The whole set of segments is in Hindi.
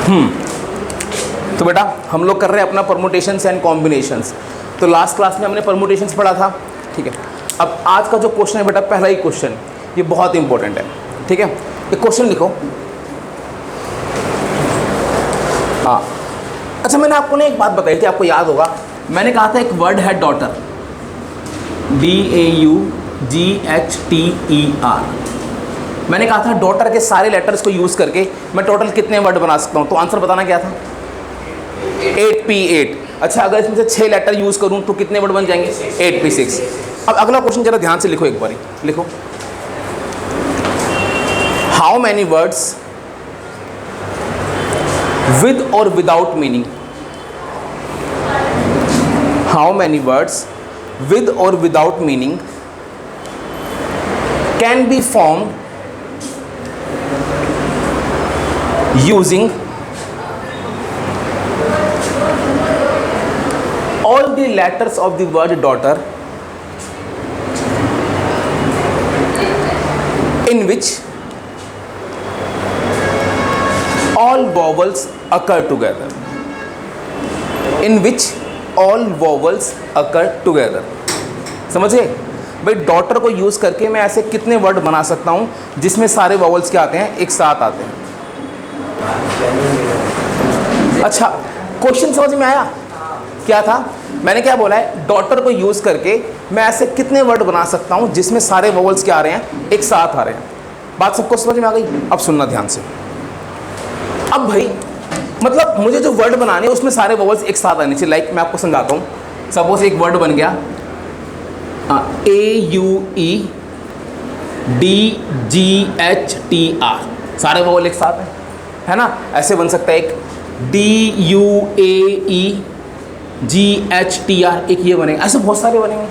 तो बेटा हम लोग कर रहे हैं अपना परमुटेशंस एंड कॉम्बिनेशंस। तो लास्ट क्लास में हमने परमुटेशंस पढ़ा था, ठीक है। अब आज का जो क्वेश्चन है बेटा, पहला ही क्वेश्चन, ये बहुत इंपॉर्टेंट है, ठीक है। एक क्वेश्चन लिखो। हाँ, अच्छा मैंने आपको ना एक बात बताई थी, आपको याद होगा, मैंने कहा था एक वर्ड है डॉटर, DAUGHTER। मैंने कहा था डॉटर के सारे लेटर्स को यूज़ करके मैं टोटल कितने वर्ड बना सकता हूँ। तो आंसर बताना क्या था? 8P8। अच्छा, अगर इसमें से 6 लेटर यूज़ करूँ तो कितने वर्ड बन जाएंगे? 8P6। अब अगला क्वेश्चन जरा ध्यान से लिखो, एक बारी लिखो। हाउ मैनी वर्ड्स विद और without meaning, how many words with or without meaning can be formed using all the letters of the word daughter in which all vowels occur together, in which all vowels occur together. समझिए भाई, डॉटर को यूज़ करके मैं ऐसे कितने वर्ड बना सकता हूँ जिसमें सारे वॉवल्स क्या आते हैं? एक साथ आते हैं। अच्छा, क्वेश्चन समझ में आया? क्या था? मैंने क्या बोला है, डॉटर को यूज़ करके मैं ऐसे कितने वर्ड बना सकता हूँ जिसमें सारे वॉवल्स क्या आ रहे हैं? एक साथ आ रहे हैं। बात सबको समझ में आ गई? अब सुनना ध्यान से। अब भाई मतलब मुझे जो वर्ड बनाने हैं उसमें सारे वॉवल्स एक साथ आने चाहिए। लाइक मैं आपको समझाता हूँ। सपोज एक वर्ड बन गया AUEDGHTR, सारे वॉवल एक साथ हैं, है ना? ऐसे बन सकता है एक DUAEGHTR, एक ये बनेगा। ऐसे बहुत सारे बनेंगे।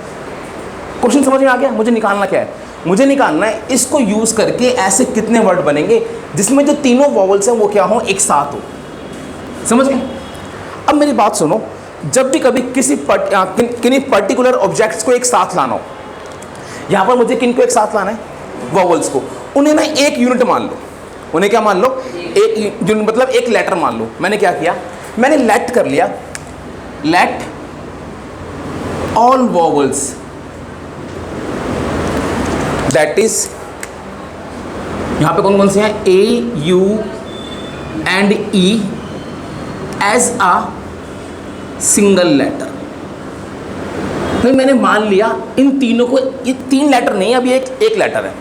क्वेश्चन समझ में आ गया? मुझे निकालना क्या है? मुझे निकालना है इसको यूज़ करके ऐसे कितने वर्ड बनेंगे जिसमें जो तीनों वॉवल्स हैं वो क्या हो? एक साथ हो। समझ गए? अब मेरी बात सुनो, जब भी कभी किसी किन्हीं पर्टिकुलर ऑब्जेक्ट्स को एक साथ लाना हो, यहाँ पर मुझे किन को एक साथ लाना है? वॉवल्स को। उन्हें ना एक यूनिट मान लो। उन्हें क्या मान लो? एक यूनिट, मतलब एक लेटर मान लो। मैंने क्या किया? मैंने लेट कर लिया, let all vowels, that is यहाँ पे कौन कौन से हैं? A, U and E as a single letter. भाई मैंने मान लिया इन तीनों को, ये 3 लेटर नहीं, अभी एक लेटर है।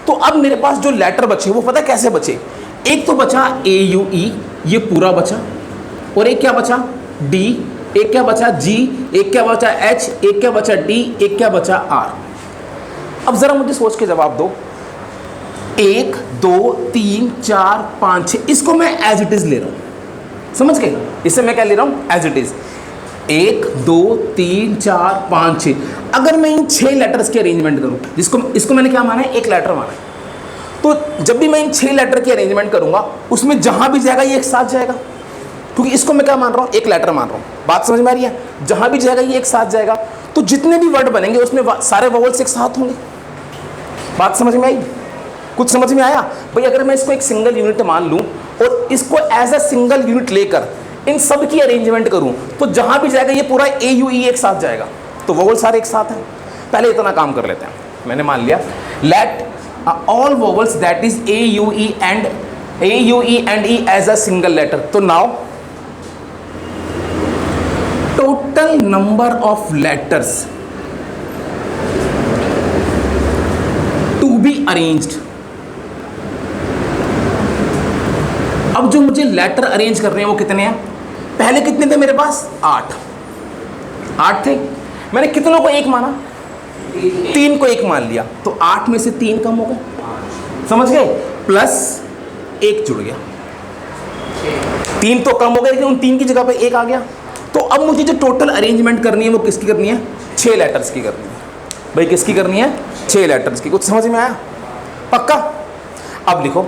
तो अब मेरे पास जो लेटर बचे वो पता कैसे बचे? एक तो बचा AUE, ये पूरा बचा, और एक क्या बचा? D, एक क्या बचा? G, एक क्या बचा? H, एक क्या बचा? D, एक क्या बचा? R। अब जरा मुझे सोच के जवाब दो। 1 2 3 4 5 6, इसको मैं एज इट इज ले रहा हूँ। समझ गए? इसे मैं क्या ले रहा हूँ? As it is. 1 2 3 4 5 6। अगर मैं इन 6 लेटर्स की अरेंजमेंट करूँ, इसको मैंने क्या माना है? एक लेटर माना है। तो जब भी मैं इन 6 लेटर की अरेंजमेंट करूंगा, उसमें जहां भी जाएगा ये एक साथ जाएगा, क्योंकि इसको मैं क्या मान रहा हूँ? एक लेटर मान रहा हूँ। बात समझ में आ रही है? जहां भी जाएगा ये एक साथ जाएगा, तो जितने भी वर्ड बनेंगे उसमें सारे वॉवल्स एक साथ होंगे। बात समझ में आई? कुछ समझ में आया? भाई अगर मैं इसको एक सिंगल यूनिट मान लूँ और इसको एज अ सिंगल यूनिट लेकर इन सब की अरेंजमेंट करूं, तो जहां भी जाएगा ये पूरा AUE एक साथ जाएगा, तो वोवल सारे एक साथ हैं। पहले इतना काम कर लेते हैं। मैंने मान लिया let all vowels that is AUE and E as a single letter. तो now total number of letters to be arranged. अब जो मुझे लेटर अरेंज करने हैं वो कितने हैं? पहले कितने थे मेरे पास? 8 थे। मैंने कितनों को एक माना? 3 को एक मान लिया, तो 8 में से 3 कम हो गए। समझ गए? प्लस 1 जुड़ गया। 3 तो कम हो गए, लेकिन उन 3 की जगह पे 1 आ गया। तो अब मुझे जो टोटल अरेंजमेंट करनी है वो किसकी करनी है? 6 लेटर्स की करनी है। भाई किसकी करनी है? 6 लेटर्स की। कुछ समझ में आया? पक्का? अब लिखो,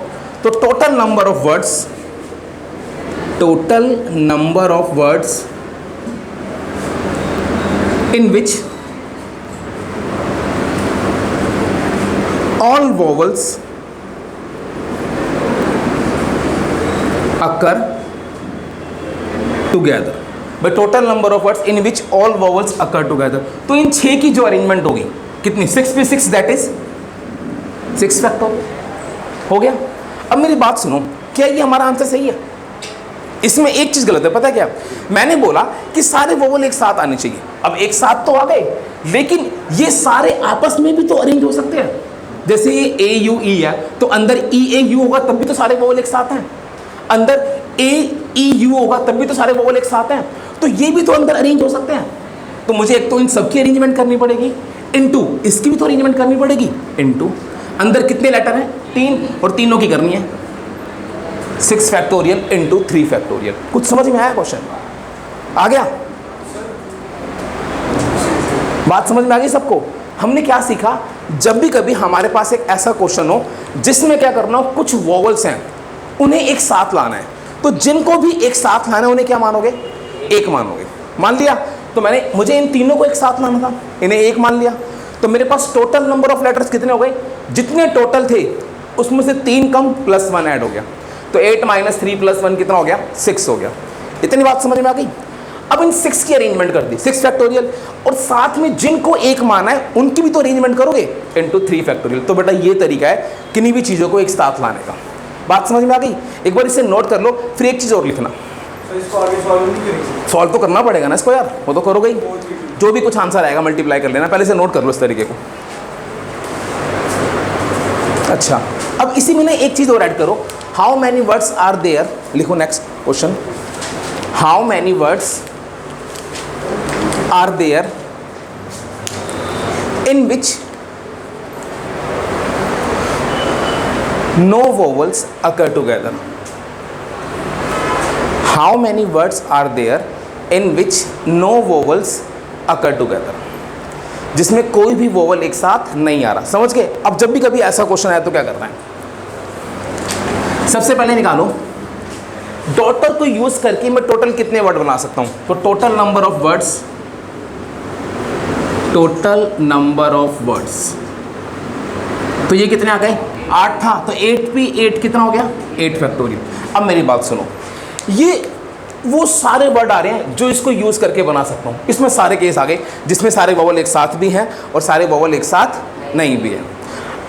तो total number of words, total number of words in which all vowels occur together by total number of words in which all vowels occur together. तो इन 6 की जो अरेंजमेंट होगी कितनी, 6 पे 6 दैट इज 6 फैक्टोरियल हो गया। अब मेरी बात सुनो, क्या ये हमारा आंसर सही है? इसमें एक चीज गलत है, पता है क्या? मैंने बोला कि सारे वोवल एक साथ आने चाहिए। अब एक साथ तो आ गए, लेकिन ये सारे आपस में भी तो अरेंज हो सकते हैं। जैसे ये ए यू ई है, तो अंदर ई ए यू होगा तब भी तो सारे वोवल एक साथ हैं। अंदर ए ई यू होगा तब भी तो सारे वोवल एक साथ हैं। तो ये भी तो अंदर अरेंज हो सकते हैं। तो मुझे एक तो इन सबकी अरेंजमेंट करनी पड़ेगी, इनटू इसकी भी तो अरेंजमेंट करनी पड़ेगी, इनटू अंदर कितने लेटर हैं, 3, और तीनों की करनी है 6 फैक्टोरियल इंटू 3 फैक्टोरियल। कुछ समझ में आया? क्वेश्चन आ गया? बात समझ में आ गई सबको? हमने क्या सीखा, जब भी कभी हमारे पास एक ऐसा क्वेश्चन हो जिसमें क्या करना हो, कुछ वोवल्स हैं उन्हें एक साथ लाना है, तो जिनको भी एक साथ लाना है उन्हें क्या मानोगे, एक मानोगे। मान लिया, तो मुझे इन तीनों को एक साथ लाना था, इन्हें एक मान लिया। तो मेरे पास टोटल नंबर ऑफ लेटर्स कितने हो गए, जितने टोटल थे उसमें से 3 कम प्लस 1 ऐड हो गया, तो 8 - 3 + 1 कितना हो गया, 6 हो गया। इतनी बात समझ में आ गई? अब इन 6 की अरेंजमेंट कर दी, 6 फैक्टोरियल, और साथ में जिनको एक माना है उनकी भी तो अरेंजमेंट करोगे इंटू 3 फैक्टोरियल। तो बेटा ये तरीका है किन्हीं भी चीज़ों को एक साथ लाने का। बात समझ में आ गई? एक बार इसे नोट कर लो, फिर एक चीज़ और लिखना। सॉल्व तो करना पड़ेगा ना इसको यार, वो तो करोगे ही। जो भी कुछ आंसर आएगा मल्टीप्लाई कर लेना, पहले से नोट कर लो इस तरीके को। अच्छा, अब इसी में ना एक चीज़ और ऐड करो, how many words are there, लिखो next question, how many words are there in which no vowels occur together. How many words are there in which no vowels occur together? जिसमें कोई भी वोवल एक साथ नहीं आ रहा। समझ गए? अब जब भी कभी ऐसा क्वेश्चन आया तो क्या करना है, सबसे पहले निकालो डॉटर को यूज करके मैं टोटल कितने वर्ड बना सकता हूं। तो total number of words, total number of words, तो ये कितने आ गए, 8 था, तो 8 पे 8 कितना हो गया, 8 फैक्टोरियल। अब मेरी बात सुनो, ये वो सारे वर्ड आ रहे हैं जो इसको यूज करके बना सकता हूँ। इसमें सारे केस आ गए जिसमें सारे वोवल एक साथ भी हैं और सारे वोवल एक साथ नहीं भी हैं।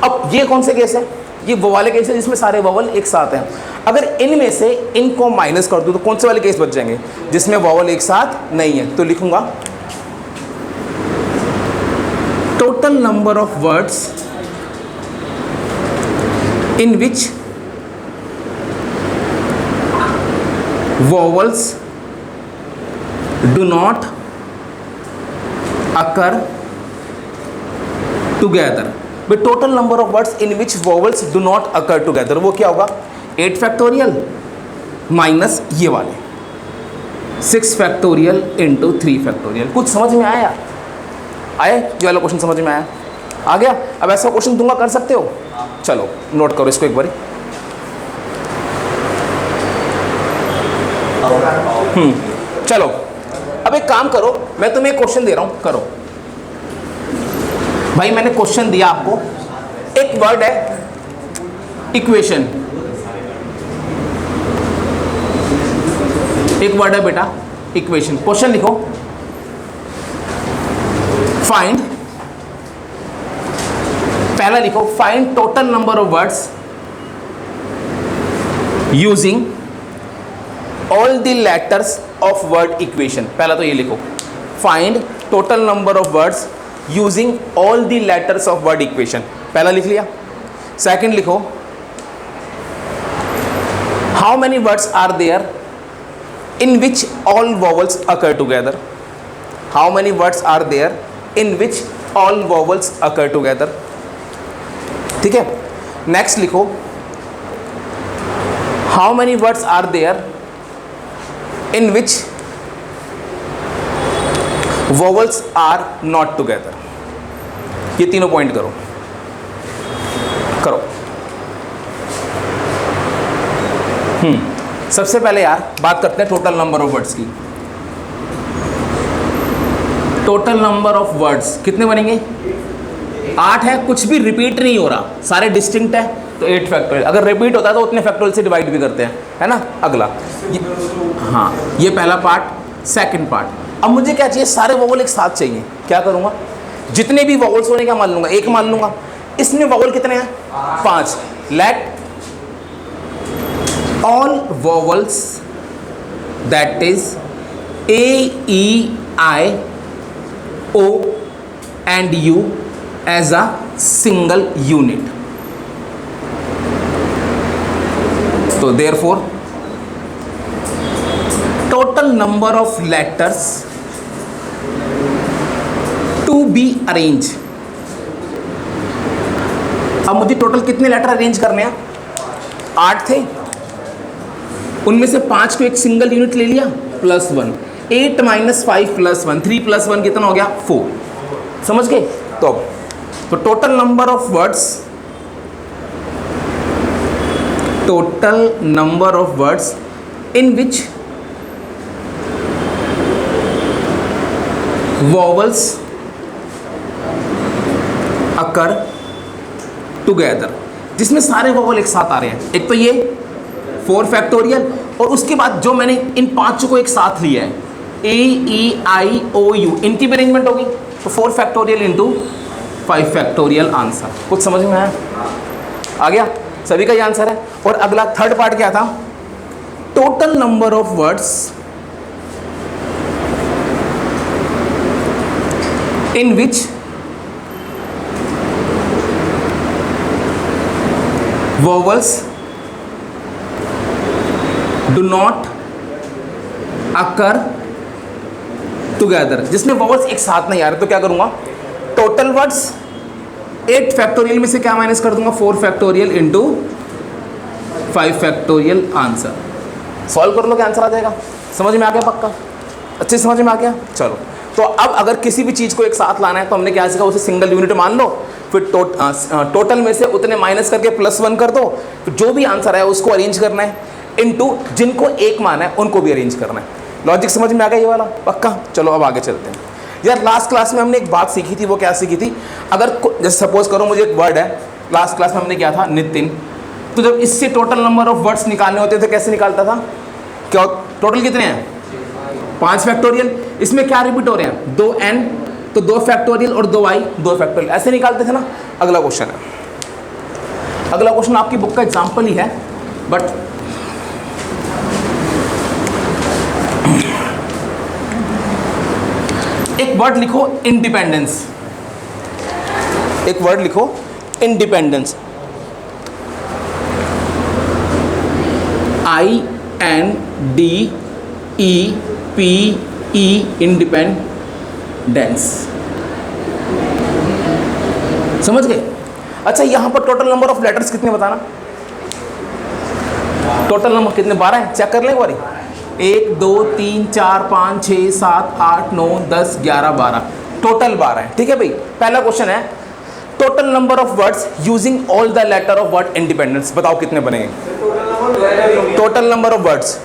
अब ये कौन से केस है, ये वो वाले केस है जिसमें सारे वोवल एक साथ हैं। अगर इनमें से इनको माइनस कर दूँ तो कौन से वाले केस बच जाएंगे, जिसमें वोवल एक साथ नहीं है। तो लिखूंगा total number of words in which vowels do not occur together। but total number of words in which vowels do not occur together, वो क्या होगा, 8 फैक्टोरियल माइनस ये वाले 6 फैक्टोरियल इंटू 3 फैक्टोरियल। कुछ समझ में आया? आया ये वाला क्वेश्चन समझ में आया? आ गया? अब ऐसा क्वेश्चन दूंगा, कर सकते हो? चलो नोट करो इसको एक बारी। चलो अब एक काम करो, मैं तुम्हें एक क्वेश्चन दे रहा हूं, करो भाई। मैंने क्वेश्चन दिया आपको, एक वर्ड है इक्वेशन, एक वर्ड है बेटा इक्वेशन। क्वेश्चन लिखो, फाइंड, पहला लिखो find total number of words using all the letters of word equation. पहला तो ये लिखो, find total number of words using all the letters of word equation, पहला लिख लिया। सेकंड लिखो, how many words are there in which all vowels occur together, how many words are there in which all vowels occur together. ठीक है, नेक्स्ट लिखो, how many words are there in which vowels are not together. ये तीनों पॉइंट करो, करो। सबसे पहले यार बात करते हैं टोटल नंबर ऑफ वर्ड्स की। टोटल नंबर ऑफ वर्ड्स कितने बनेंगे, 8 है, कुछ भी रिपीट नहीं हो रहा, सारे डिस्टिंक्ट है। तो 8 फैक्टोरियल। अगर रिपीट होता है तो उतने फैक्टोरियल से डिवाइड भी करते हैं, है ना। अगला हाँ, ये पहला पार्ट। सेकंड पार्ट, अब मुझे क्या चाहिए, सारे वोवल एक साथ चाहिए। क्या करूँगा, जितने भी वोवल्स होने क्या मान लूँगा, एक मान लूँगा। इसमें वोवल कितने हैं, 5। Late all vowels that is A, E, I, O and U as a single unit. So therefore total number of letters to be arranged. अब मुझे टोटल कितने लेटर अरेंज करने हैं, 8 थे, उनमें से 5 को एक सिंगल यूनिट ले लिया, +1। 8 - 5 + 1, 3 + 1 कितना हो गया, 4। समझ गए। तो total number of words, in which vowels occur together, जिसमें सारे वॉवल एक साथ आ रहे हैं। एक तो ये 4 फैक्टोरियल, और उसके बाद जो मैंने इन 5 को एक साथ लिया है, A, E, I, O, U, इनकी भी अरेंजमेंट होगी। तो 4 फैक्टोरियल इंटू 5 फैक्टोरियल आंसर। कुछ समझ में आया, आ गया, सभी का ये आंसर है। और अगला थर्ड पार्ट क्या था, total number of words in which vowels do not occur together, जिसमें वोवल्स एक साथ नहीं आ रहे। तो क्या करूंगा, टोटल वर्ड्स 8 फैक्टोरियल में से क्या माइनस कर दूंगा, 4 factorial into 5 factorial answer. Solve कर लो, क्या आंसर आ जाएगा। समझ में आ गया, पक्का अच्छे से समझ में आ गया। चलो, तो अब अगर किसी भी चीज़ को एक साथ लाना है तो हमने क्या सीखा, उसे सिंगल यूनिट मान लो, फिर टोटल में से उतने माइनस करके +1 कर दो, फिर जो भी आंसर है उसको अरेंज करना है, इनटू जिनको एक माना है उनको भी अरेंज करना है। लॉजिक समझ में आ गया ये वाला, पक्का। चलो अब आगे चलते हैं। यार लास्ट क्लास में हमने एक बात सीखी थी, वो क्या सीखी थी, अगर जैसे सपोज करो मुझे एक वर्ड है, लास्ट क्लास में हमने क्या था, नितिन, तो जब इससे टोटल नंबर ऑफ वर्ड्स निकालने होते थे कैसे निकालता था, क्या टोटल कितने हैं, 5 फैक्टोरियल, इसमें क्या रिपीट हो रहे हैं, 2n, तो 2 फैक्टोरियल और 2i, 2 फैक्टोरियल, ऐसे निकालते थे ना। अगला क्वेश्चन है, अगला क्वेश्चन आपकी बुक का एग्जाम्पल ही है, बट एक वर्ड लिखो इंडिपेंडेंस, एक वर्ड लिखो इंडिपेंडेंस, INDEPE, इंडिपेंडेंस। समझ गए। अच्छा, यहां पर टोटल नंबर ऑफ लेटर्स कितने बताना, टोटल नंबर कितने, 12 है, चेक कर लें एक बारी। 1 2 3 4 5 6 7 8 9 10 11 12, टोटल 12 है। ठीक है भाई, पहला क्वेश्चन है total number of words using all the letter of word independence, बताओ कितने बनेंगे। टोटल नंबर ऑफ वर्ड्स,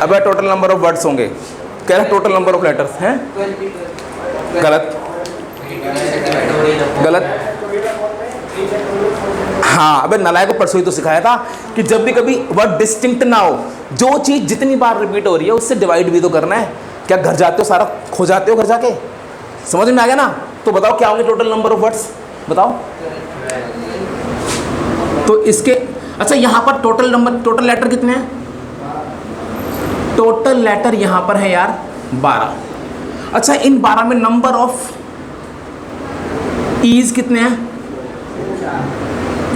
अब टोटल नंबर ऑफ वर्ड्स होंगे, कह रहा टोटल नंबर ऑफ लेटर्स हैं, गलत गलत। हाँ, अबे नालायक को परसों ही तो सिखाया था कि जब भी कभी वर्ड डिस्टिंक्ट ना हो, जो चीज़ जितनी बार रिपीट हो रही है उससे डिवाइड भी तो करना है। क्या घर जाते हो सारा खो जाते हो घर जाके, समझ में आ गया ना। तो बताओ क्या होंगे टोटल नंबर ऑफ वर्ड्स, बताओ। तो इसके अच्छा, यहाँ पर टोटल नंबर, टोटल लेटर कितने हैं, टोटल लेटर यहाँ पर है यार 12। अच्छा, इन 12 में नंबर ऑफ ईज कितने हैं,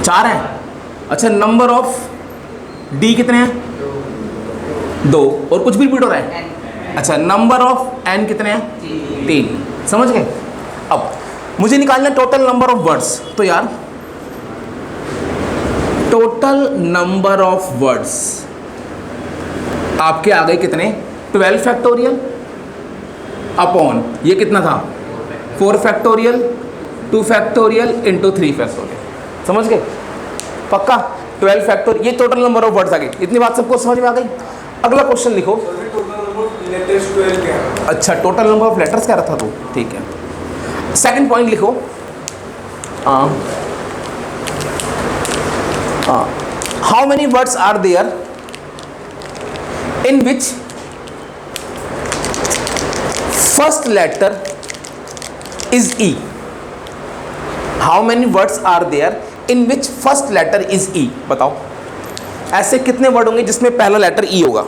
4 हैं। अच्छा, नंबर ऑफ डी कितने हैं, 2, और कुछ भी रिपीट हो रहा है। अच्छा, नंबर ऑफ एन कितने हैं, 3। समझ गए। अब मुझे निकालना टोटल नंबर ऑफ वर्ड्स, तो यार टोटल नंबर ऑफ वर्ड्स आपके आ गए कितने, 12 फैक्टोरियल अपॉन ये कितना था, 4 फैक्टोरियल, 2 फैक्टोरियल इंटू 3 फैक्टोरियल। समझ गए, पक्का। 12 फैक्टोरियल, ये टोटल नंबर ऑफ वर्ड्स आ गए। इतनी बात सबको समझ में आ गई। अगला क्वेश्चन लिखो। अच्छा, टोटल नंबर ऑफ लेटर्स कह रहा था तू, ठीक है। सेकंड पॉइंट लिखो, how many words are there in which first letter is E? How many words are there in which first letter is E? बताओ ऐसे कितने वर्ड होंगे जिसमें पहला लेटर ई होगा?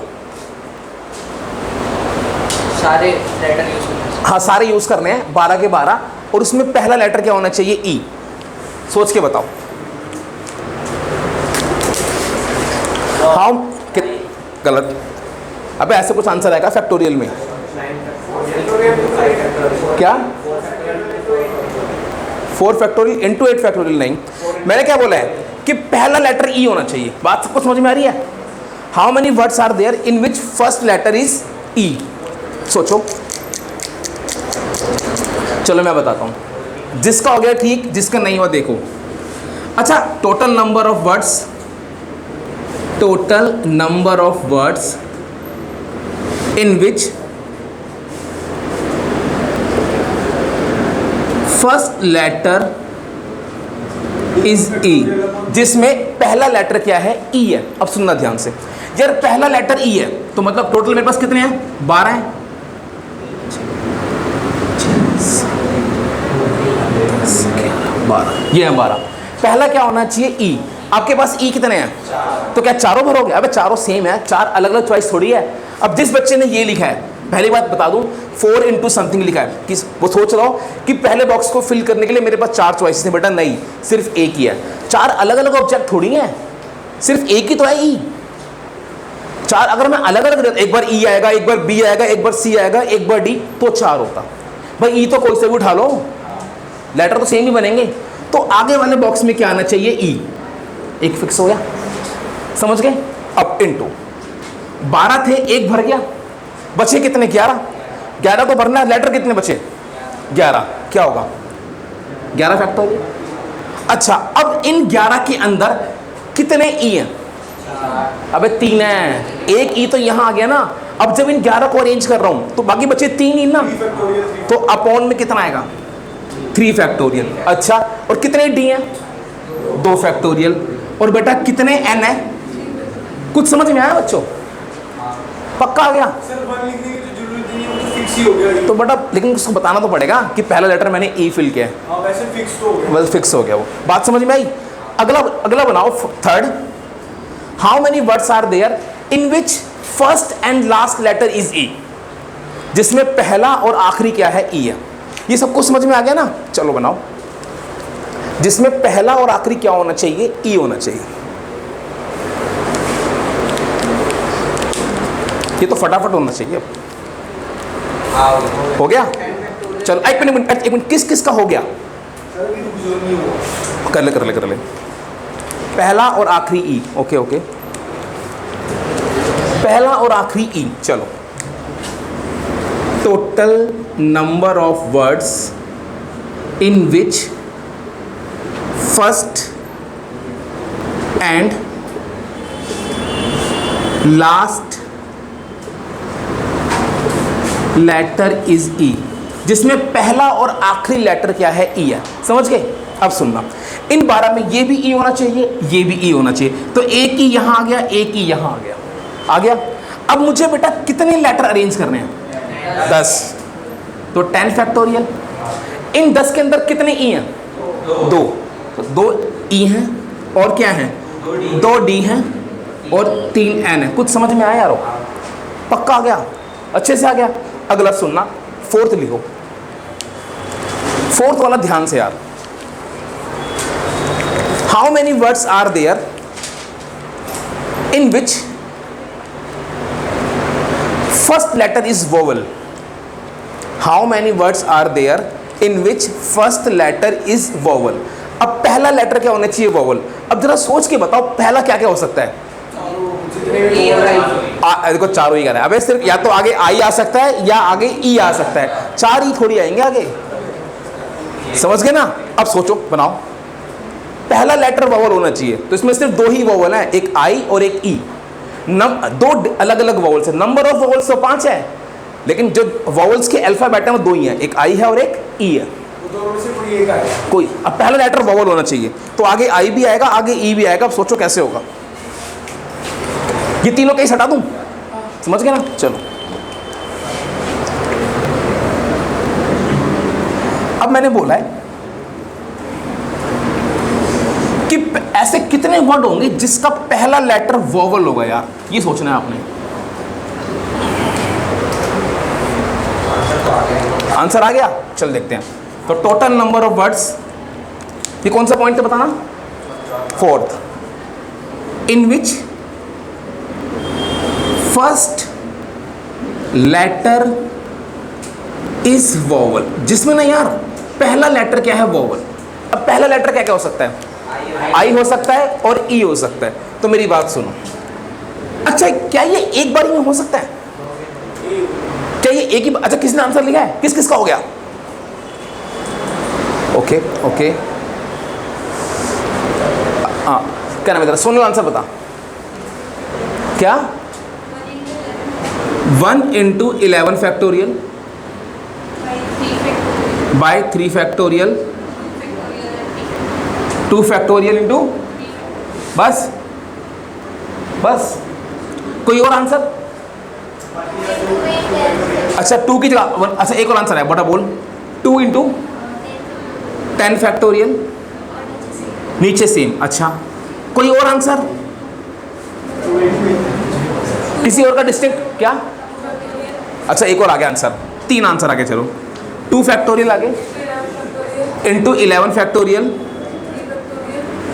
सारे लेटर यूज करने हैं। हाँ, सारे यूज करने हैं, 12 के 12, और उसमें पहला लेटर क्या होना चाहिए? ई। सोच के बताओ। हाउ गलत। अबे ऐसे कुछ आंसर आएगा फैक्टोरियल में क्या? 4 फैक्टोरियल इंटू 8 फैक्टोरियल नहीं, मैंने क्या बोला है कि पहला लेटर ई होना चाहिए। बात सबको समझ में आ रही है? How many words are there in which first letter is E? सोचो। चलो मैं बताता हूं, जिसका हो गया ठीक, जिसका नहीं हुआ देखो। अच्छा, total number of words, total number of words in which first letter is E, जिसमें पहला लेटर क्या है? ई है। अब सुनना ध्यान से यार, पहला लेटर ई है तो मतलब टोटल मेरे पास कितने हैं? 12 हैं। 12, ये है 12। पहला क्या होना चाहिए? ई। आपके पास ई कितने हैं? तो क्या चारों भरोगे? अबे चारों सेम है, 4 अलग अलग चॉइस थोड़ी है। अब जिस बच्चे ने ये लिखा है, पहली बात बता दूं, 4 इंटू समथिंग लिखा है कि वो सोच रहा हो कि पहले बॉक्स को फिल करने के लिए मेरे पास 4 चॉइसेस हैं। बेटा नहीं, सिर्फ एक ही है। 4 अलग अलग ऑब्जेक्ट थोड़ी हैं, सिर्फ एक ही तो है ई। 4 अगर मैं अलग अलग, एक बार ई आएगा, एक बार बी आएगा, एक बार सी आएगा, एक बार डी, तो 4 होता। भाई ई तो कोई से भी उठा लो, लेटर तो सेम ही बनेंगे। तो आगे वाले बॉक्स में क्या आना चाहिए? ई। एक फिक्स हो गया, समझ गए? अब इनटू 12 थे, एक भर गया, बचे कितने? 11। 11 को भरना है, लेटर कितने बचे? 11। क्या होगा? 11 फैक्टोरियल। अच्छा, अब इन 11 के अंदर कितने ई हैं? अबे 3 हैं। एक ई तो यहां आ गया ना। अब जब इन 11 को अरेंज कर रहा हूं तो बाकी बचे 3 ई ना, तो अपॉन में कितना आएगा? 3 फैक्टोरियल। अच्छा, और कितने डी हैं? 2 फैक्टोरियल। और बेटा कितने एन है? कुछ समझ में आया बच्चों? पक्का आ गया? तो बेटा लेकिन उसको बताना तो पड़ेगा कि पहला लेटर मैंने ई फिल किया है। वैसे फिक्स हो गया। बस फिक्स हो गया वो। बात समझ में आई? अगला बनाओ, third. How many words are there in which first and last letter is E? जिसमें पहला और आखिरी क्या है? ई है। ये सबको समझ में आ गया ना? चलो बनाओ। जिसमें पहला और आखिरी क्या होना चाहिए? ई होना चाहिए। ये तो फटाफट होना चाहिए। हो गया? चलो एक मिनट, किस किस का हो गया? कर ले। पहला और आखिरी ई। ओके ओके, पहला और आखिरी ई। चलो, total number of words in which first and last letter is E, जिसमें पहला और आखिरी लेटर क्या है? ई है। समझ गए? अब सुनना, इन 12 में ये भी ई होना चाहिए, ये भी ई होना चाहिए। तो एक ई यहां आ गया, एक ई यहां आ गया। अब मुझे बेटा कितने लेटर अरेंज करने हैं? 10। तो 10 फैक्टोरियल। इन 10 के अंदर कितने ई हैं? 2। तो 2 ई हैं और क्या हैं? 2 डी हैं और 3 एन है। कुछ समझ में आया यारो? पक्का आ गया? अच्छे से आ गया? अगला सुनना, 4th लिखो। 4th वाला ध्यान से यार। How many words are there in which first letter is vowel? How many words are there in which first letter is vowel? अब पहला लेटर क्या होना चाहिए? वोवल। अब जरा सोच के बताओ, पहला क्या क्या हो सकता है? देखो चारों ही कर रहा है। अबे सिर्फ या तो आगे आई आ सकता है या आगे ई आ सकता है, 4 ही थोड़ी आएंगे आगे। समझ गए ना? अब सोचो, बनाओ। पहला लेटर वोवल होना चाहिए, तो इसमें सिर्फ 2 ही वोवल हैं, एक आई और एक ई। 2 अलग अलग वोवल्स है। नंबर ऑफ वोवल्स तो 5 है, लेकिन जो वोवल्स के अल्फाबेट है वो 2 ही है, एक आई है और एक ई है। दोनों में से कोई एक आएगा। कोई, अब पहला लेटर वॉवल होना चाहिए, तो आगे आई भी आएगा, आगे ई भी आएगा। अब सोचो कैसे होगा। ये तीनों केस हटा दूं, समझ गए ना? चलो अब मैंने बोला है कि ऐसे कितने वर्ड होंगे जिसका पहला लेटर वॉवल होगा यार, ये सोचना है आपने। आंसर आ गया, चल देखते हैं। तो टोटल नंबर ऑफ वर्ड्स, ये कौन सा पॉइंट है बताना? Fourth, in which first letter is vowel, जिसमें ना यार पहला लेटर क्या है? वॉवल। अब पहला लेटर क्या क्या हो सकता है? आई हो सकता है और ई हो सकता है। तो मेरी बात सुनो, अच्छा क्या ये एक बार में हो सकता है? क्या ये एक ही? अच्छा किसने आंसर लिखा है? किस किस का हो गया? ओके ओके, हाँ क्या नाम है तेरा? सोनल आंसर बता। क्या? 1 into 11 factorial by 3 factorial 2 factorial into, बस बस, कोई और आंसर? अच्छा 2 की जगह, अच्छा एक और आंसर है, बटा बोल। 2 इंटू 10 फैक्टोरियल, नीचे सेम। अच्छा कोई और आंसर? किसी और का डिस्टिंक्ट क्या? अच्छा एक और आ गया आंसर, 3 आंसर आगे। चलो 2 फैक्टोरियल आगे, into 11 factorial,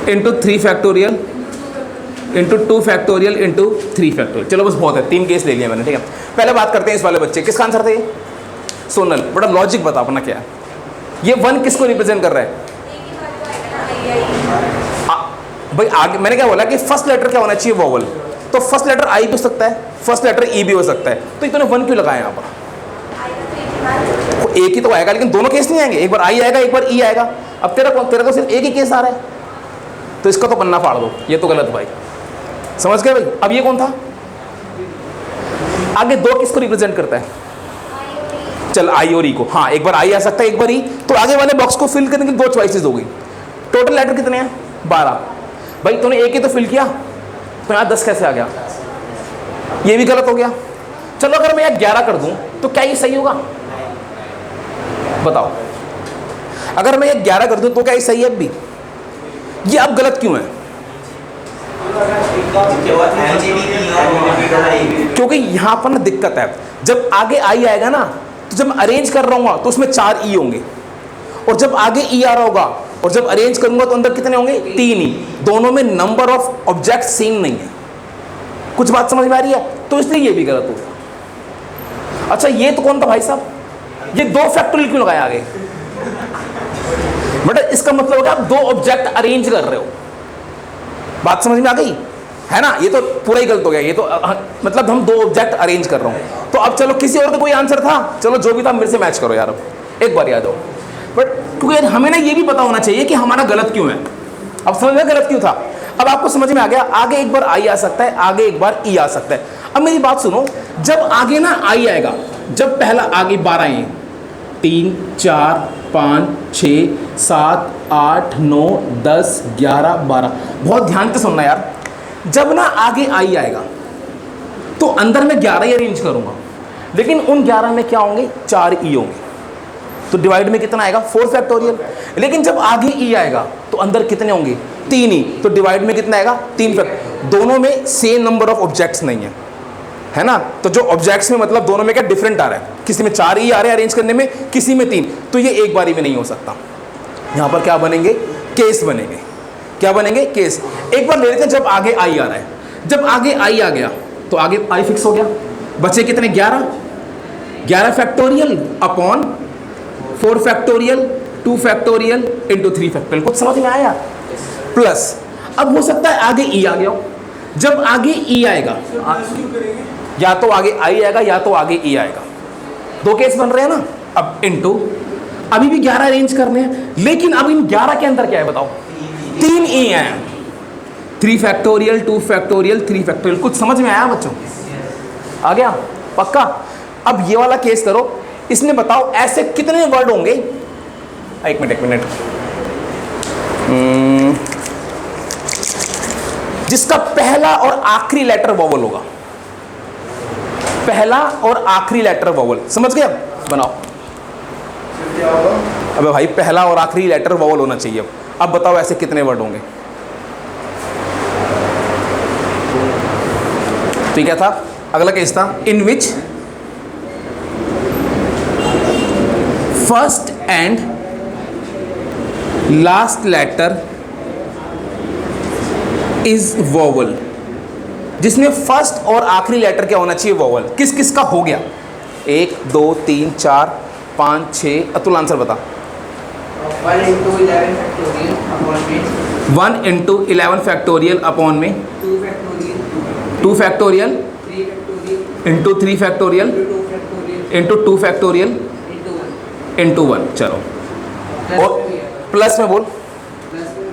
into 3 factorial, into 2 factorial, into 3 factorial. चलो बस बहुत है, 3 केस ले लिया मैंने, ठीक है। पहले बात करते हैं इस वाले बच्चे, किसका आंसर था ये? सोनल। बड़ा लॉजिक बता अपना क्या है। ये 1 किसको रिप्रेजेंट कर रहा है? भाई आगे मैंने क्या बोला कि फर्स्ट लेटर क्या होना चाहिए? वॉवल। तो फर्स्ट लेटर आई भी हो सकता है, फर्स्ट लेटर ई भी हो सकता है, तो इतने 1 क्यों लगाया यहाँ पर? एक ही तो आएगा, लेकिन दोनों केस नहीं आएंगे, एक बार आई आएगा एक बार ई आएगा। अब तेरा तो सिर्फ एक ही केस आ रहा है, तो इसका तो पन्ना फाड़ दो, ये तो गलत भाई। समझ गए भाई? अब ये कौन था? आगे 2 किसको रिप्रेजेंट करता है? चल आई और ई को, हाँ एक बार आई आ सकता है एक बार ई, तो आगे वाले बॉक्स को फिल करने की 2 चॉइसेस हो गई। टोटल लेटर कितने हैं? 12। भाई तूने एक ही तो फिल किया, तो यहाँ 10 कैसे आ गया? ये भी गलत हो गया। चलो अगर मैं यहाँ 11 कर दूं तो क्या ये सही होगा? बताओ, अगर मैं ये 11 कर दूं तो क्या ये सही है? अब भी ये अब गलत क्यों है? क्योंकि यहाँ पर ना दिक्कत है, जब आगे आई आएगा ना, तो जब मैं अरेंज कर रहा हूँ तो उसमें 4 ई होंगे, और जब आगे ई आ रहा होगा और जब अरेंज करूंगा तो अंदर कितने होंगे? 3 ही। दोनों में नंबर ऑफ ऑब्जेक्ट सेम नहीं है। कुछ बात समझ में आ रही है? तो इसलिए ये भी गलत होगा। अच्छा ये तो कौन था भाई साहब? ये 2 फैक्टोरियल क्यों लगाया आगे? बेटा इसका मतलब होगा आप 2 ऑब्जेक्ट अरेंज कर रहे हो। बात समझ में आ गई है ना? ये तो पूरा ही गलत हो गया। ये तो मतलब हम 2 ऑब्जेक्ट अरेंज कर रहा हूँ। तो अब चलो किसी और का कोई आंसर था? चलो जो भी था मेरे से मैच करो यार, अब एक बार याद हो। बट क्योंकि हमें ना ये भी पता होना चाहिए कि हमारा गलत क्यों है। अब समझ में गलत क्यों था? अब आपको समझ में आ गया। आगे एक बार आई आ सकता है, आगे एक बार ई आ सकता है। अब मेरी बात सुनो, जब आगे ना आई आएगा, जब पहला आगे 12 हैं, 3 4 5 6 7 8 9 10 11 12, बहुत ध्यान से सुनना यार। जब ना आगे आई आएगा तो अंदर में 11 ही अरेंज करूंगा, लेकिन उन 11 में क्या होंगे? 4 ई होंगे। तो डिवाइड में कितना आएगा? 4 फैक्टोरियल। लेकिन जब आगे ई आएगा तो अंदर कितने होंगे? 3 ही। तो डिवाइड में कितना आएगा? 3 फैक्टोरियल। दोनों में सेम नंबर ऑफ ऑब्जेक्ट्स नहीं है ना? तो जो ऑब्जेक्ट्स में मतलब दोनों में क्या डिफरेंट आ रहा है? किसी में 4 ई आ रहे हैं अरेंज करने में, किसी में 3। तो ये एक बारी में नहीं हो सकता। यहाँ पर क्या बनेंगे? केस बनेंगे। क्या बनेंगे? केस। एक बार ले लेते हैं, जब आगे आई आ रहा है, जब आगे आई आ गया तो आगे आई फिक्स हो गया। बचे कितने? 11 factorial upon 4 factorial 2 factorial into 3 factorial. कुछ समझ में आया? प्लस अब हो सकता है आगे ई आ गया हो। जब आगे ई आएगा, या तो आगे आई आएगा या तो आगे ई आएगा। 2 केस बन रहे हैं ना। अब इंटू, अभी भी 11 अरेंज करने हैं, लेकिन अब इन 11 के अंदर क्या है बताओ? 3 ई हैं। 3 फैक्टोरियल 2 फैक्टोरियल 3 फैक्टोरियल। कुछ समझ में आया बच्चों? आ गया पक्का? अब ये वाला केस करो, इसमें बताओ ऐसे कितने वर्ड होंगे, एक मिनट जिसका पहला और आखिरी लेटर वोवल होगा, पहला और आखिरी लेटर वोवल, समझ गए? बनाओ। अबे भाई पहला और आखिरी लेटर वोवल होना चाहिए। अब बताओ ऐसे कितने वर्ड होंगे? तो क्या था? अगला केस था in which first and last letter is vowel, जिसमें फर्स्ट और आखिरी लेटर क्या होना चाहिए? वोवल। किस किस का हो गया? 1 2 3 4 5 6। अतुल आंसर बता। 1 into 11 factorial upon में 1 into 11 फैक्टोरियल अपॉन में 2 factorial 2 factorial 3 factorial into 3 factorial 2 factorial into 2 factorial into 1 into 1। चलो plus और में प्लस में बोल। plus में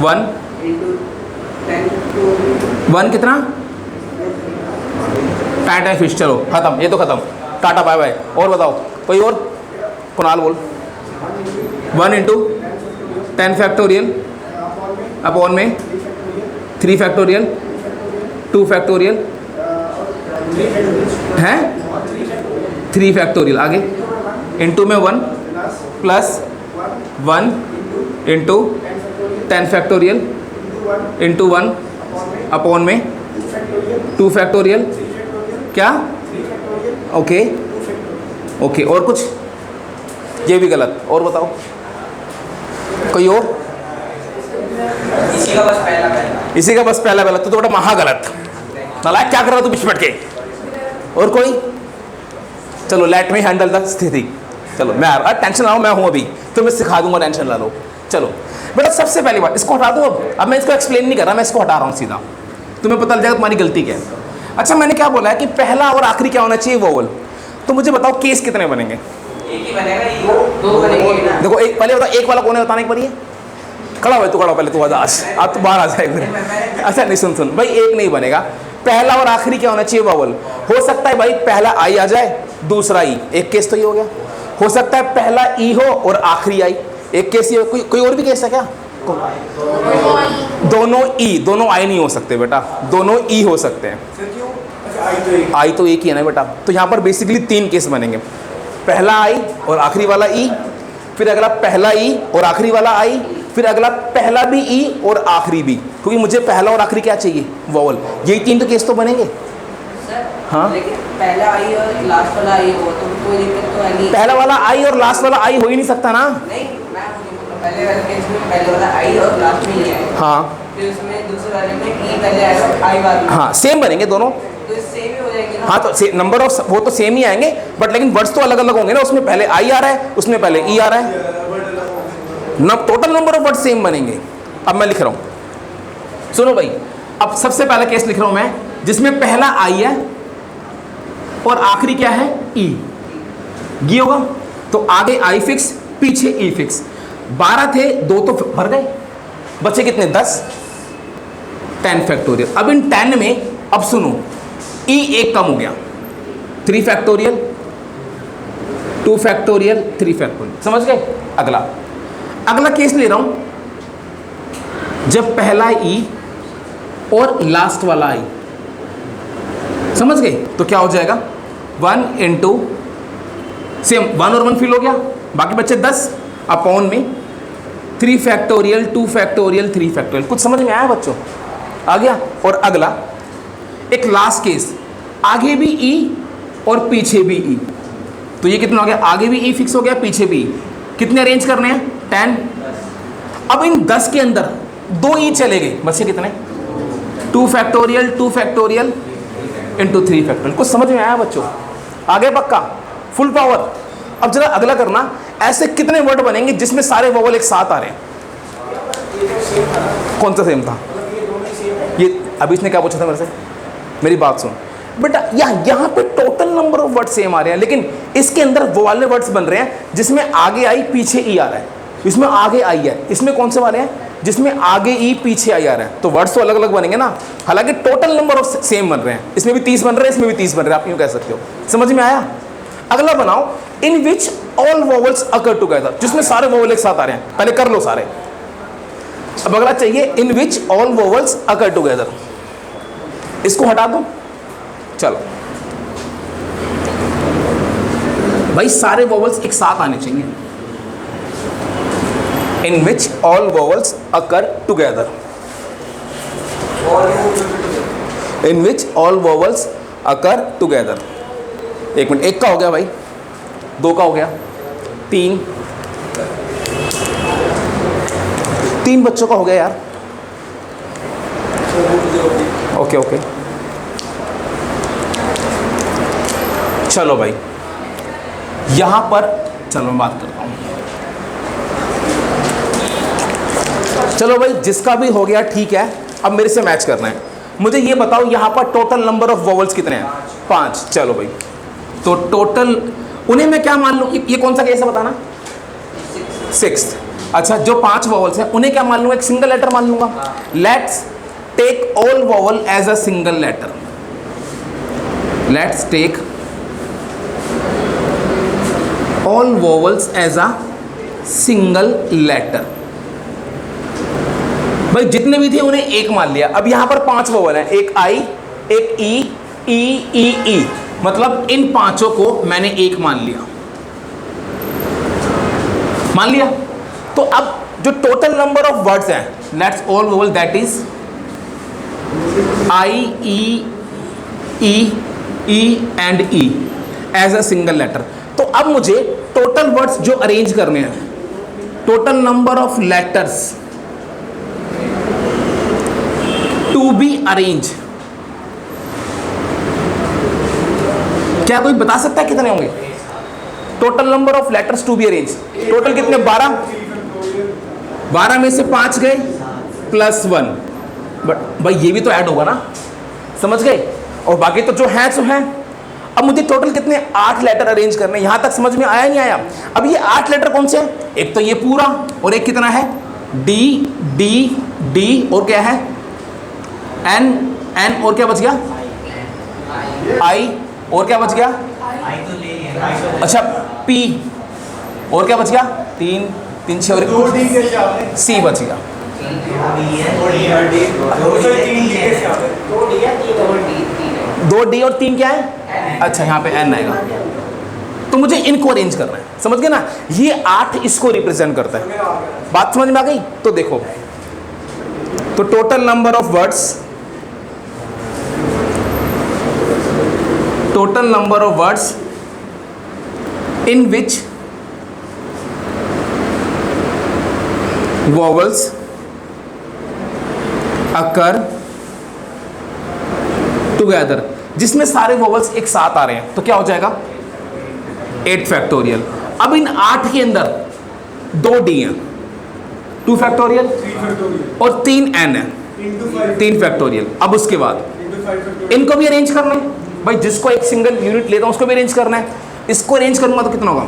1 1 into 10 to 1 कितना? Time time fish. चलो खत्म, ये तो खत्म, टाटा बाय बाय। और बताओ कोई और? कुणाल बोल। 1 इंटू 10 फैक्टोरियल अपॉन में 3 फैक्टोरियल 2 फैक्टोरियल हैं 3 फैक्टोरियल आगे इंटू में 1 plus 1 into 10 factorial into 1 upon में 2 फैक्टोरियल क्या? Okay okay. और कुछ? ये भी गलत। और बताओ कोई और? इसी का बस पहला इसी का बस पहला गलत। तो बड़ा महा गलत। नालायक क्या कर रहा तू बिछपट के? और कोई? चलो लेट मी हैंडल द स्थिति। चलो मैं टेंशन ना लो, मैं हूँ अभी, तो मैं सिखा दूंगा, टेंशन ना लो। चलो बेटा सबसे पहली बात इसको हटा दो। अब मैं इसको एक्सप्लेन नहीं कर रहा, मैं इसको हटा रहा हूँ सीधा, तुम्हें पता लग जाएगा तुम्हारी गलती क्या है। अच्छा मैंने क्या बोला है कि पहला और आखिरी क्या होना चाहिए? वोवल। तो मुझे बताओ केस कितने बनेंगे? एक ही बनेगा, ये दो बनेंगे ना। देखो एक पहले बताओ, एक वाला कौन है बताने एक बार? ये खड़ा हो तू, खड़ा हो पहले तू, आज तू बाहर आ जाए। अच्छा नहीं सुन भाई, एक नहीं बनेगा। पहला और आखिरी क्या होना चाहिए? वोवल। हो सकता है भाई पहला आई आ जाए, दूसरा ई, एक केस तो ये हो गया। हो सकता है पहला ई हो और आखिरी आई, एक केस ही हो। कोई और भी केस है क्या? दोनों ई, दोनों आई नहीं हो सकते बेटा, दोनों ई हो सकते हैं। आई तो एक ही है ना बेटा। तो यहाँ पर बेसिकली 3 केस बनेंगे, पहला आई और आखिरी वाला ई, फिर अगला पहला ई और आखिरी वाला आई, फिर अगला पहला भी ई और आखिरी भी, क्योंकि मुझे पहला और आखिरी क्या चाहिए? वोवल। यही 3 तो केस तो बनेंगे। सर हाँ लेकिन पहला आई और लास्ट वाला आई हो तो कोई दिक्कत तो है नहीं। पहला वाला आई और लास्ट वाला आई हो ही नहीं सकता ना। नहीं मैं पहले वाले केस में पहले वाला आई और लास्ट में ही आएगा। हाँ फिर उसमें दूसरे वाले में ई पहले आएगा और आई बाद में। हाँ सेम बनेंगे दोनों। तो सेम ही हो जाएगी ना। हाँ तो नंबर ऑफ वो तो सेम ही आएंगे, बट लेकिन वर्ड्स तो अलग अलग होंगे ना। उसमें पहले आई आ रहा है, उसमें पहले ई आ रहा है, total number of word same बनेंगे। अब मैं लिख रहा हूँ, सुनो भाई। अब सबसे पहला केस लिख रहा हूँ मैं, जिसमें पहला आई है और आखिरी क्या है? ई। ये होगा तो आगे आई फिक्स, पीछे ई फिक्स। 12 थे, 2 तो भर गए, बचे कितने? 10। 10 फैक्टोरियल। अब इन 10 में अब सुनो, ई एक कम हो गया, 3 फैक्टोरियल 2 फैक्टोरियल 3 फैक्टोरियल। समझ गए? अगला केस ले रहा हूं, जब पहला ई और लास्ट वाला आई, समझ गए? तो क्या हो जाएगा? 1 इंटू सेम 1 और 1 फिल हो गया, बाकी बच्चे 10 अपॉन में 3 फैक्टोरियल 2 फैक्टोरियल 3 फैक्टोरियल। कुछ समझ में आया बच्चों? आ गया। और अगला एक लास्ट केस, आगे भी ई और पीछे भी ई। तो ये कितना हो गया? आगे भी ई फिक्स हो गया, पीछे भी ई। कितने अरेंज करने हैं? 10। अब इन 10 के अंदर 2 ई चले गए, बच्चे कितने? 2 फैक्टोरियल 2 फैक्टोरियल इंटू 3 फैक्टोरियल। कुछ समझ में आया बच्चों? आगे पक्का फुल पावर। अब जरा अगला करना, ऐसे कितने वर्ड बनेंगे जिसमें सारे वोवल एक साथ आ रहे हैं? कौन सा सेम था? ये अभी इसने क्या पूछा था मेरे से? मेरी बात सुन बेटा, यहाँ पे total number of word same आ रहे हैं, लेकिन इसके अंदर वो वाले वर्ड्स बन रहे हैं जिसमें आगे आई पीछे ई आ रहा है। इसमें आगे आई है, इसमें कौन से वाले हैं? जिसमें आगे ई पीछे आई आ रहा है। तो वर्ड्स तो अलग अलग बनेंगे ना, हालांकि टोटल नंबर ऑफ सेम बन रहे हैं। इसमें भी 30 बन रहे हैं, इसमें भी 30 बन रहे हैं, आप यूँ कह सकते हो। समझ में आया? अगला बनाओ in which all vowels occur together, जिसमें सारे वोवल एक साथ आ रहे हैं। पहले कर लो सारे। अब अगला चाहिए in which all vowels occur together, इसको हटा दो। चलो भाई सारे वोवल्स एक साथ आने चाहिए। In which all vowels occur together, in which all vowels occur together. एक मिनट, एक का हो गया भाई, दो का हो गया, तीन बच्चों का हो गया यार। ओके ओके, चलो भाई यहां पर चलो मैं बात करता हूं। चलो भाई जिसका भी हो गया ठीक है, अब मेरे से मैच करना है। मुझे ये बताओ यहां पर टोटल नंबर ऑफ वोवल्स कितने हैं? 5। चलो भाई, तो टोटल उन्हें मैं क्या मान लूँ? ये कौन सा केस है बताना? 6। अच्छा, जो 5 वोवल्स हैं उन्हें क्या मान लूँगा? एक सिंगल लेटर मान लूँगा। Let's take all vowel as a single letter. Let's take all vowels as a single letter. भाई जितने भी थे उन्हें एक मान लिया। अब यहाँ पर 5 वोवल हैं, एक आई, एक ई, मतलब इन 5 को मैंने एक मान लिया। मान लिया तो अब जो टोटल नंबर ऑफ वर्ड्स हैं, let's all vowel that is I, E and E as a single letter. तो अब मुझे टोटल वर्ड्स जो अरेंज करने हैं, total number of letters to be arrange, क्या कोई बता सकता है कितने होंगे? Total number of letters to be arrange total कितने? 12। 12 में से 5 गए प्लस 1, बट भाई ये भी तो ऐड होगा ना, समझ गए? और बाकी तो जो है सो है। अब मुझे टोटल कितने? 8 लेटर अरेंज करने। यहां तक समझ में आया नहीं आया? अब ये 8 लेटर कौन से हैं? एक तो ये पूरा, और एक कितना है? डी डी डी, और क्या है? एन एन, और क्या बच गया? आई, और क्या बच गया? अच्छा पी, और क्या बच गया? 3 3 6 और सी बच गया। 2 डी और 3 क्या है? अच्छा यहाँ पे एन आएगा। तो मुझे इनको अरेंज करना है, समझ गए ना? ये 8 इसको रिप्रेजेंट करता है। बात समझ में आ गई? तो देखो, तो total number of words, total number of words in which vowels occur together, जिसमें सारे वोवल्स एक साथ आ रहे हैं, तो क्या हो जाएगा? 8 फैक्टोरियल। अब इन 8 के अंदर 2 डी हैं, 2 फैक्टोरियल, और 3 एन है, 3 फैक्टोरियल। अब उसके बाद इनको भी अरेंज करना है भाई, जिसको एक सिंगल यूनिट लेता हूं उसको भी अरेंज करना है। इसको अरेंज करूंगा तो कितना होगा?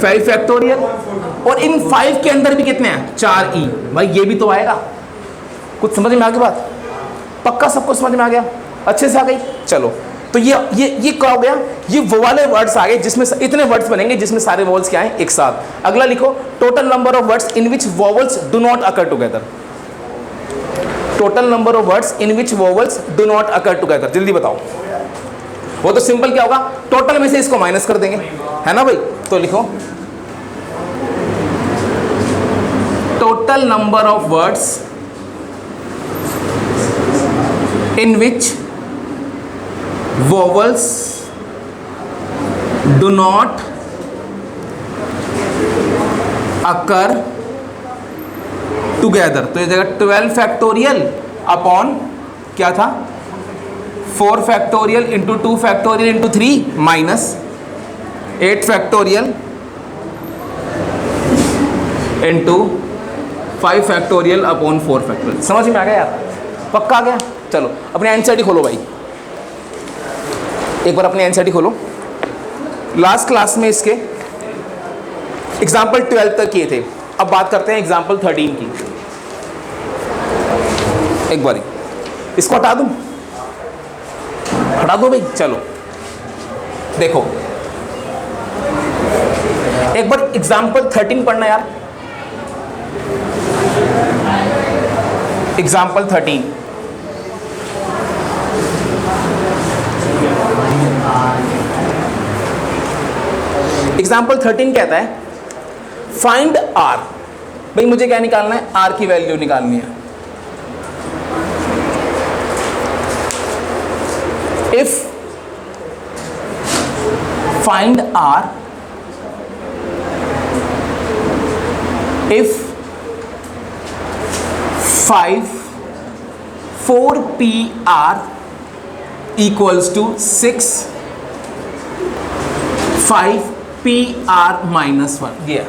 5 फैक्टोरियल, और इन 5 के अंदर भी कितने हैं? 4 ई। भाई ये भी तो आएगा। कुछ समझ में आ गई बात? पक्का सबको समझ में आ गया? अच्छे से आ गई? चलो, तो ये क्या हो गया? ये वो वाले वर्ड्स आ गए जिसमें इतने वर्ड्स बनेंगे जिसमें सारे वोवल्स क्या हैं? एक साथ। अगला लिखो, total number of words in which vowels do not occur together. Total number of words in which vowels do not occur together. जल्दी बताओ। वो तो सिंपल क्या होगा? टोटल में से इसको माइनस कर देंगे, है ना भाई? तो लिखो, total number of words in which vowels do not occur together. तो ये जगह 12 फैक्टोरियल अपॉन क्या था? 4 factorial into 2 factorial into 3 minus 8 factorial into 5 factorial upon 4 factorial. समझ में आ गया यार? पक्का आ गया? चलो अपने एनसीईआरटी खोलो भाई, एक बार अपने एनसीईआरटी खोलो। लास्ट क्लास में इसके एग्जाम्पल 12 तक किए थे, अब बात करते हैं एग्जाम्पल 13 की। एक बारी इसको हटा दूं? हटा दो भाई। चलो देखो, एग्जाम्पल 13 पढ़ना यार, एग्जाम्पल 13। एग्जाम्पल 13 कहता है फाइंड आर। भाई मुझे क्या निकालना है, आर की वैल्यू निकालनी है। If find R, if 4PR equals to 6 5PR minus 1। ये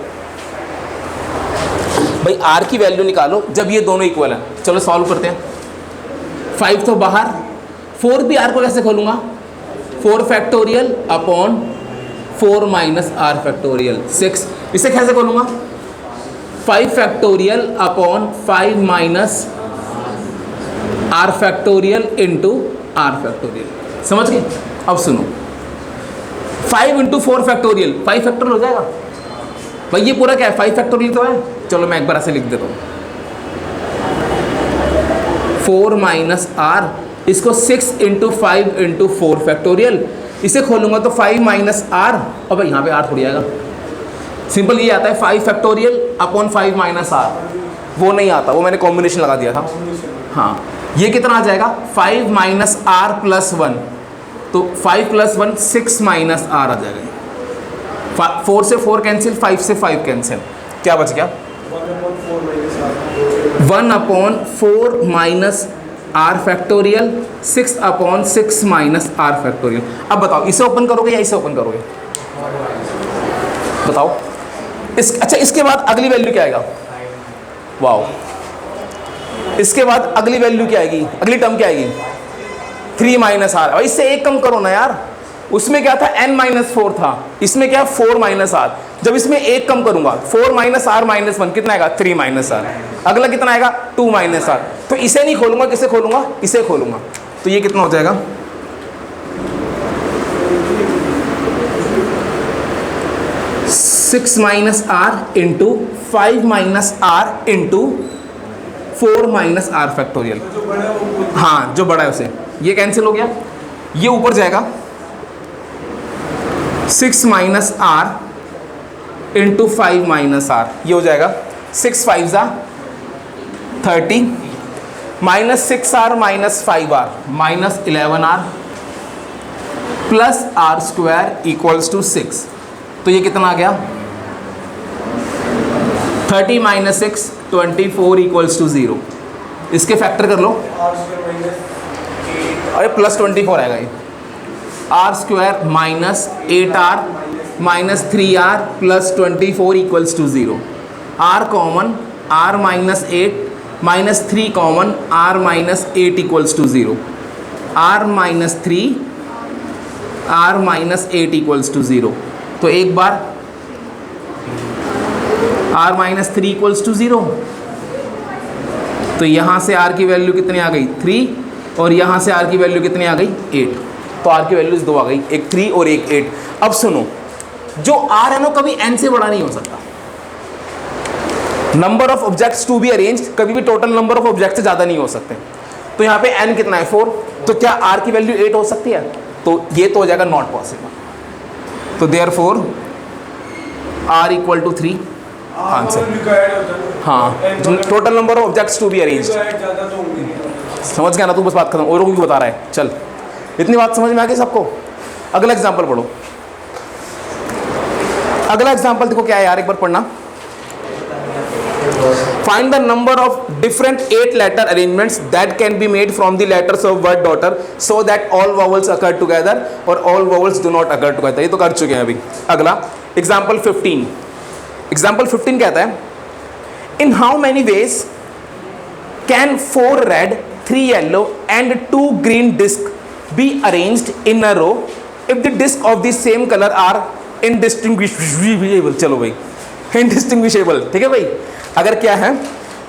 भाई आर की वैल्यू निकालो जब ये दोनों इक्वल हैं। चलो सॉल्व करते हैं। 5 तो बाहर, 4PR को कैसे खोलूंगा, 4 factorial upon 4 minus R factorial 6। इसे कैसे खोलूंगा, 5 factorial upon 5 minus R factorial into R factorial. समझ गए? अब सुनो, 5 इंटू 4 फैक्टोरियल 5 फैक्टोरियल हो जाएगा। भाई ये पूरा क्या है, 5 फैक्टोरियल तो है। चलो मैं एक बार ऐसे लिख देता हूँ, 4 माइनस आर, इसको 6 इंटू 5 इंटू 4 फैक्टोरियल। इसे खोलूंगा तो 5 माइनस आर, और भाई यहाँ पे आर थोड़ी आएगा, सिंपल ये आता है 5 फैक्टोरियल अपॉन 5 माइनस आर। वो नहीं आता, वो मैंने कॉम्बिनेशन लगा दिया था। हाँ, ये कितना आ जाएगा, 5 माइनस आर प्लस 1, तो 5 प्लस 1 6 माइनस आर आ जाएगा। 4 से 4 कैंसिल, 5 से 5 कैंसिल, क्या बच गया, 1 upon 4 minus R factorial 6 upon 6 minus R factorial. अब बताओ इसे ओपन करोगे या इसे ओपन करोगे, बताओ। अच्छा इसके बाद अगली वैल्यू क्या आएगा, वाओ, इसके बाद अगली वैल्यू क्या आएगी, अगली टर्म क्या आएगी, 3 माइनस आर। और इससे एक कम करो ना यार, उसमें क्या था n माइनस 4 था, इसमें क्या 4 माइनस आर। जब इसमें एक कम करूंगा 4 माइनस आर माइनस 1 कितना आएगा, 3 माइनस आर। अगला कितना आएगा, 2 माइनस आर। तो इसे नहीं खोलूंगा, किसे खोलूंगा, इसे खोलूंगा। तो ये कितना हो जाएगा, 6 minus R into 5 minus R into 4 minus R factorial. हाँ जो बड़ा है उसे, ये कैंसिल हो गया, ये ऊपर जाएगा 6 minus R into 5 minus R, ये हो जाएगा 6 5 ज़ा 30 minus 6 R minus 5 R minus 11 R plus R square equals to 6। तो ये कितना आ गया, 30 माइनस 6 24 इक्वल्स टू 0। इसके फैक्टर कर लो, अरे प्लस 24 आएगा ये, R square minus 8r minus 3r plus 24 equals to 0। R common, r minus 8 minus 3 common, r minus 8 equals to 0। r minus 3 r minus 8 equals to 0। तो एक बार r माइनस 3 इक्वल्स टू 0, तो यहाँ से r की वैल्यू कितनी आ गई 3, और यहाँ से r की वैल्यू कितनी आ गई 8। तो r की वैल्यूज 2 आ गई, एक 3 और एक 8। अब सुनो, जो r है ना कभी n से बड़ा नहीं हो सकता। Number of objects to be arranged कभी भी टोटल नंबर ऑफ ऑब्जेक्ट से ज़्यादा नहीं हो सकते। तो यहाँ पे n कितना है 4, तो क्या r की वैल्यू 8 हो सकती है, तो ये तो हो जाएगा नॉट पॉसिबल। तो therefore r equal to 3 answer. हाँ, total number of objects to be arranged. समझ गया ना तू, बस बात खत्म, औरों को भी बता रहा है। चल इतनी बात समझ में आ गई सबको। अगला एग्जांपल पढ़ो। अगला एग्जांपल देखो क्या है यार, एक बार पढ़ना। Find the number of different 8 letter arrangements that can be made from the letters of word daughter so that all vowels occur together or all vowels do not occur together। ये तो कर चुके हैं अभी। अगला एग्जाम्पल 15। एग्जाम्पल 15 कहता है, in how many ways can 4 red 3 yellow and 2 green disc be arranged in a row if the disc of the same color are indistinguishable। चलो भाई, indistinguishable, ठीक है भाई। अगर क्या है,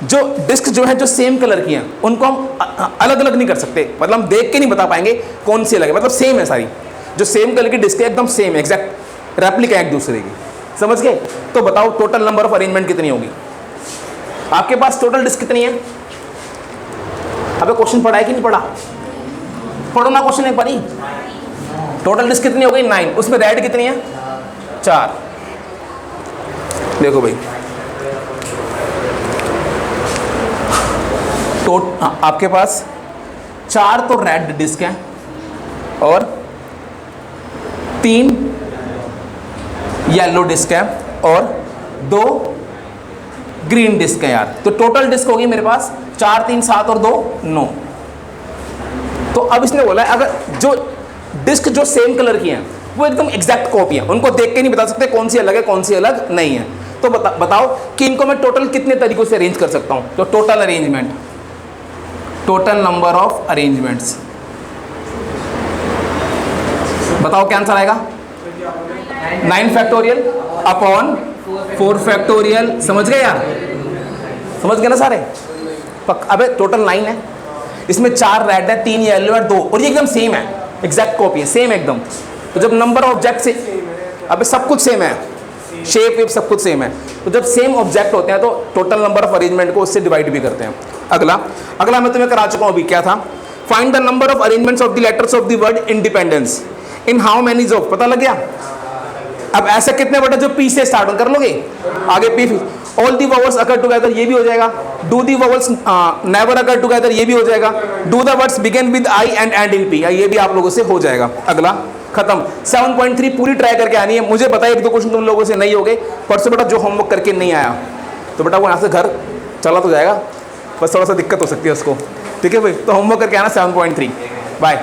जो डिस्क जो है जो सेम कलर की हैं उनको हम अलग अलग नहीं कर सकते, मतलब हम देख के नहीं बता पाएंगे कौन सी अलग है, मतलब सेम है सारी, जो सेम कलर की डिस्क है एकदम सेम एग्जैक्ट रेप्लिका एक दूसरे की। समझ गए? तो बताओ टोटल नंबर ऑफ अरेंजमेंट कितनी होगी? आपके पास टोटल डिस्क कितनी है? अबे क्वेश्चन पढ़ा है कि नहीं पढ़ा? पढ़ो ना क्वेश्चन एक बारी। टोटल डिस्क कितनी हो गई? 9। उसमें रेड कितनी है? 4। देखो भाई, आपके पास 4 तो रेड डिस्क हैं और 3 येलो डिस्क है और 2 ग्रीन डिस्क है यार। तो टोटल डिस्क होगी मेरे पास 4, 3, 7 और 2, 9। तो अब इसने बोला है अगर जो डिस्क जो सेम कलर की हैं वो एकदम एग्जैक्ट कॉपी है, उनको देख के नहीं बता सकते कौन सी अलग है कौन सी अलग नहीं है। तो बताओ कि इनको मैं टोटल कितने तरीकों से अरेंज कर सकता हूं? तो total arrangement, total number of arrangements, बताओ क्या आंसर आएगा? 9 फैक्टोरियल अपॉन 4 फैक्टोरियल। समझ गए यार? समझ गए ना सारे? अबे टोटल 9 है, इसमें 4 रेड है, 3 येलो है, 2 और ये एकदम सेम है, एग्जैक्ट कॉपी है, सेम एकदम। तो जब नंबर ऑब्जेक्ट से, अबे सब कुछ सेम है, शेप वेप सब कुछ सेम है, तो जब सेम ऑब्जेक्ट होते हैं तो टोटल नंबर ऑफ अरेंजमेंट को उससे डिवाइड भी करते हैं। अगला मैं तुम्हें करा चुका हूं अभी, क्या था? Find the number of arrangements of the letters of the word independence in how many of, पता लग गया? अब ऐसे कितने वर्ड जो पी से स्टार्ट कर लोगे? आगे P, all the vowels occur together, ये भी हो जाएगा। Do the vowels never occur together, ये भी हो जाएगा। Do the words begin with I and and in P, ये भी आप लोगों से हो जाएगा। अगला खत्म। 7.3 पूरी ट्राई करके आनी है। मुझे पता है 1-2 क्वेश्चन तुम लोगों से नहीं हो गए परसों बेटा, जो होमवर्क करके नहीं आया तो बेटा वो यहाँ से घर चला तो जाएगा, बस थोड़ा सा दिक्कत हो सकती है उसको, ठीक है भाई? तो होमवर्क करके आना 7.3। बाय।